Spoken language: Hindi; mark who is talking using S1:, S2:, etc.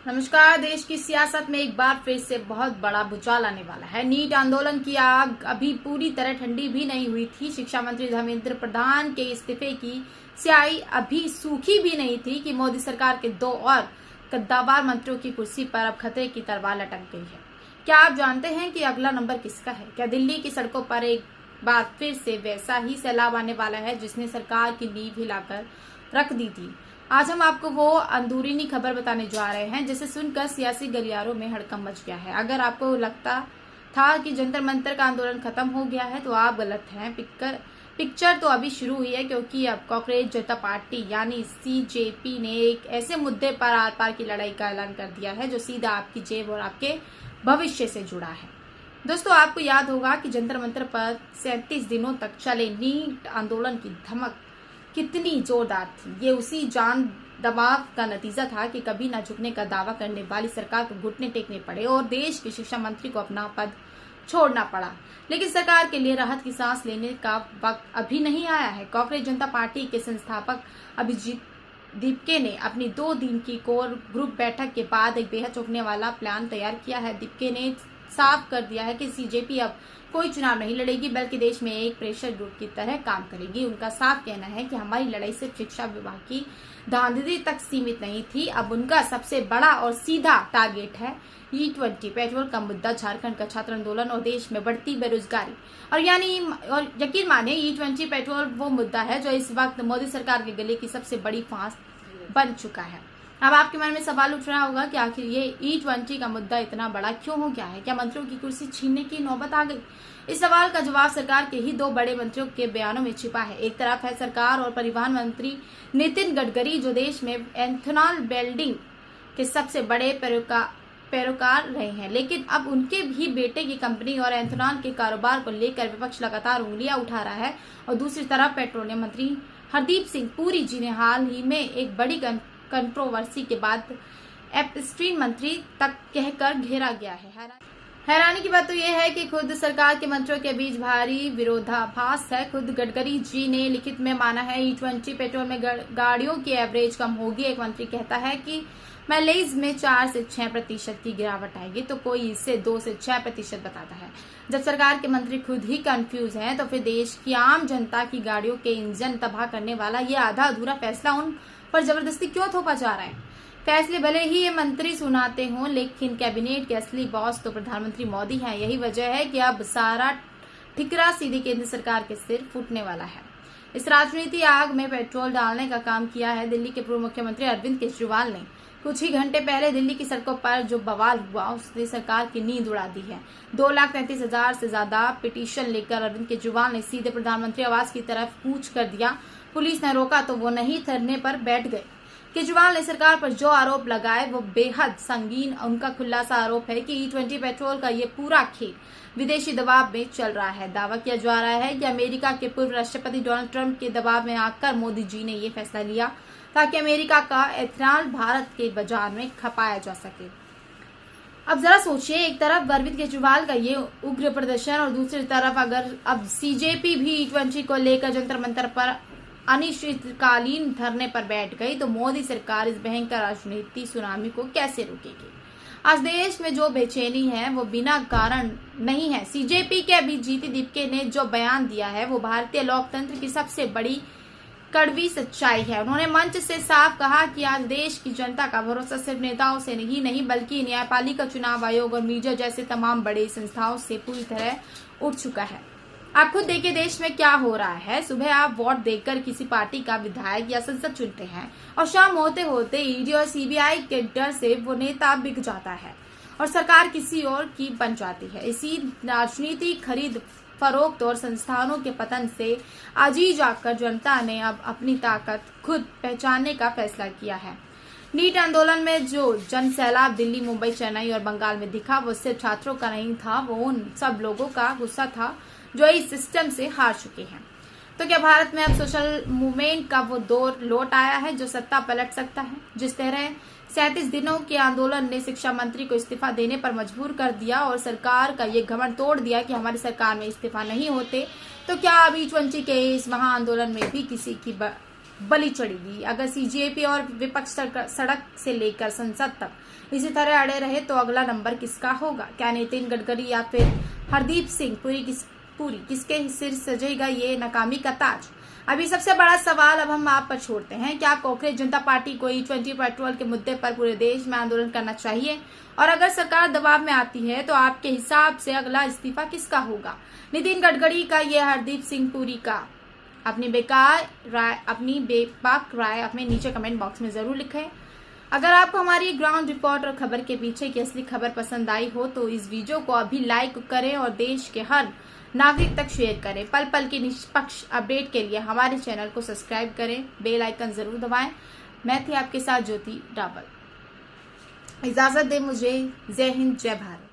S1: नमस्कार। देश की सियासत में एक बार फिर से बहुत बड़ा भूचाल आने वाला है। नीट आंदोलन की आग अभी पूरी तरह ठंडी भी नहीं हुई थी। शिक्षा मंत्री धर्मेंद्र प्रधान के इस्तीफे की स्याही अभी सूखी भी नहीं थी कि मोदी सरकार के दो और कद्दावर मंत्रियों की कुर्सी पर अब खतरे की तलवार लटक गई है। क्या आप जानते हैं कि अगला नंबर किसका है? क्या दिल्ली की सड़कों पर एक बार फिर से वैसा ही सैलाब आने वाला है जिसने सरकार की नींव हिलाकर रख दी थी? आज हम आपको वो अंदरूनी खबर बताने जा रहे हैं जिसे सुनकर सियासी गलियारों में हड़कंप मच गया है। अगर आपको लगता था कि जंतर मंतर का आंदोलन खत्म हो गया है तो आप गलत हैं। पिक्चर तो अभी शुरू हुई है, क्योंकि अब कांग्रेस जनता पार्टी यानी सीजेपी ने एक ऐसे मुद्दे पर आर पार की लड़ाई का ऐलान कर दिया है जो सीधा आपकी जेब और आपके भविष्य से जुड़ा है। दोस्तों, आपको याद होगा कि जंतर मंतर पर 37 दिनों तक चले नीट आंदोलन की धमक कितनी जोरदार थी। ये उसी जान दबाव का नतीजा था कि कभी न झुकने का दावा करने वाली सरकार को घुटने टेकने पड़े और देश के शिक्षा मंत्री को अपना पद छोड़ना पड़ा। लेकिन सरकार के लिए राहत की सांस लेने का वक्त अभी नहीं आया है। कांग्रेस जनता पार्टी के संस्थापक अभिजीत दीपके ने अपनी 2 दिन की कोर ग्रुप बैठक के बाद एक बेहद चौंकने वाला प्लान तैयार किया है। दीपके ने साफ कर दिया है कि सीजेपी अब कोई चुनाव नहीं लड़ेगी, बल्कि देश में एक प्रेशर ग्रुप की तरह काम करेगी। उनका साफ कहना है कि हमारी लड़ाई सिर्फ शिक्षा विभाग की धांधली तक सीमित नहीं थी। अब उनका सबसे बड़ा और सीधा टारगेट है E20 पेट्रोल का मुद्दा, झारखंड का छात्र आंदोलन और देश में बढ़ती बेरोजगारी। और यकीन माने E20 पेट्रोल वो मुद्दा है जो इस वक्त मोदी सरकार के गले की सबसे बड़ी फांस बन चुका है। अब आपके मन में सवाल उठ रहा होगा कि आखिर ये E20 का मुद्दा इतना बड़ा क्यों हो गया है? क्या मंत्रियों की कुर्सी छीनने की नौबत आ गई? इस सवाल का जवाब सरकार के ही 2 बड़े मंत्रियों के बयानों में छिपा है। एक तरफ है सरकार और परिवहन मंत्री नितिन गडकरी, जो देश में एथेनॉल बिल्डिंग के सबसे बड़े पैरोकार रहे हैं, लेकिन अब उनके भी बेटे की कंपनी और एथेनॉल के कारोबार को लेकर विपक्ष लगातार उंगलियां उठा रहा है। और दूसरी तरफ पेट्रोलियम मंत्री हरदीप सिंह पुरी, जिन्हें हाल ही में एक बड़ी कंट्रोवर्सी के बाद अपस्ट्रीम मंत्री तक कहकर घेरा गया है। हैरानी की बात तो यह है कि खुद सरकार के मंत्रियों के बीच भारी विरोधाभास है। खुद गडकरी जी ने लिखित में माना है E20 पेट्रोल में गाड़ियों की एवरेज कम होगी। एक मंत्री कहता है कि माइलेज में 4 से 6% की गिरावट आएगी, तो कोई इसे 2 से 6% बताता है। जब सरकार के मंत्री खुद ही कंफ्यूज हैं, तो फिर देश की आम जनता की गाड़ियों के इंजन तबाह करने वाला ये आधा अधूरा फैसला उन पर जबरदस्ती क्यों थोपा जा रहा है? फैसले भले ही ये मंत्री सुनाते हों, लेकिन कैबिनेट के असली बॉस तो प्रधानमंत्री मोदी हैं। यही वजह है कि अब सारा ठिकरा सीधे केंद्र सरकार के सिर फूटने वाला है। इस राजनीति आग में पेट्रोल डालने का काम किया है दिल्ली के पूर्व मुख्यमंत्री अरविंद केजरीवाल ने। कुछ ही घंटे पहले दिल्ली की सड़कों पर जो बवाल हुआ उसने सरकार की नींद उड़ा दी है। 2,33,000 से ज्यादा पिटीशन लेकर अरविंद केजरीवाल ने सीधे प्रधानमंत्री आवास की तरफ कूच कर दिया। पुलिस ने रोका तो वो नहीं, धरने पर बैठ गए। केजरीवाल ने सरकार पर जो आरोप लगाए वो बेहद संगीन। उनका खुलासा आरोप है कि E20 पेट्रोल का ये पूरा खेल विदेशी दबाव में चल रहा है। दावा किया जा रहा है कि अमेरिका के पूर्व राष्ट्रपति डोनाल्ड ट्रंप के दबाव में आकर मोदी जी ने ये फैसला लिया ताकि अमेरिका का एथेनॉल भारत के बाजार में खपाया जा सके। अब जरा सोचिए, एक तरफ अरविंद केजरीवाल का ये उग्र प्रदर्शन और दूसरी तरफ अगर अब सीजेपी भी E20 को लेकर जंतर मंतर पर अनिश्चितकालीन धरने पर बैठ गई, तो मोदी सरकार इस भयंकर राजनीति सुनामी को कैसे रोकेगी? आज देश में जो बेचैनी है वो बिना कारण नहीं है। सीजेपी के अभिजीत दीपके ने जो बयान दिया है वो भारतीय लोकतंत्र की सबसे बड़ी कड़वी सच्चाई है। उन्होंने मंच से साफ कहा कि आज देश की जनता का भरोसा सिर्फ नेताओं से नहीं बल्कि न्यायपालिका, चुनाव आयोग और मीडिया जैसे तमाम बड़ी संस्थाओं से पूरी तरह उठ चुका है। आप खुद देखिए देश में क्या हो रहा है। सुबह आप वोट देकर किसी पार्टी का विधायक या संसद चुनते हैं और शाम होते होते ईडी और सीबीआई के डर से वो नेता बिक जाता है और सरकार किसी और की बन जाती है। इसी राजनीति, खरीद फरोख्त और संस्थानों के पतन से आजीज आकर जनता ने अब अपनी ताकत खुद पहचानने का फैसला किया है। नीट आंदोलन में जो जन सैलाब दिल्ली, मुंबई, चेन्नई और बंगाल में दिखा वो सिर्फ छात्रों का नहीं था, वो उन सब लोगों का गुस्सा था जो इस सिस्टम से हार चुके हैं। तो क्या भारत में अब सोशल मूवमेंट का वो दौर लौट आया है जो सत्ता पलट सकता है? जिस तरह 37 दिनों के आंदोलन ने शिक्षा मंत्री को इस्तीफा देने पर मजबूर कर दिया और सरकार का ये घमंड तोड़ दिया कि हमारी सरकार में इस्तीफा नहीं होते, तो क्या अब E20 के इस महा आंदोलन में भी किसी की बलि चढ़ेगी। अगर सीजेपी और विपक्ष सड़क से लेकर संसद तक इसी तरह अड़े रहे तो अगला नंबर किसका होगा? क्या नितिन गडकरी या फिर हरदीप सिंह पुरी किसके सिर सजेगा ये नाकामी का ताज? अभी सबसे बड़ा सवाल अब हम आप पर छोड़ते हैं। क्या कांग्रेस जनता पार्टी को E20 पेट्रोल के मुद्दे पर पूरे देश में आंदोलन करना चाहिए? और अगर सरकार दबाव में आती है तो आपके हिसाब से अगला इस्तीफा किसका होगा? नितिन गडकरी का या हरदीप सिंह पुरी का? अपनी बेबाक राय अपने नीचे कमेंट बॉक्स में जरूर लिखें। अगर आपको हमारी ग्राउंड रिपोर्ट और खबर के पीछे की असली खबर पसंद आई हो तो इस वीडियो को अभी लाइक करें और देश के हर नागरिक तक शेयर करें। पल पल की निष्पक्ष अपडेट के लिए हमारे चैनल को सब्सक्राइब करें, बेल आइकन जरूर दबाएं। मैं थी आपके साथ ज्योति डाबल। इजाजत दें मुझे। जय हिंद, जय भारत।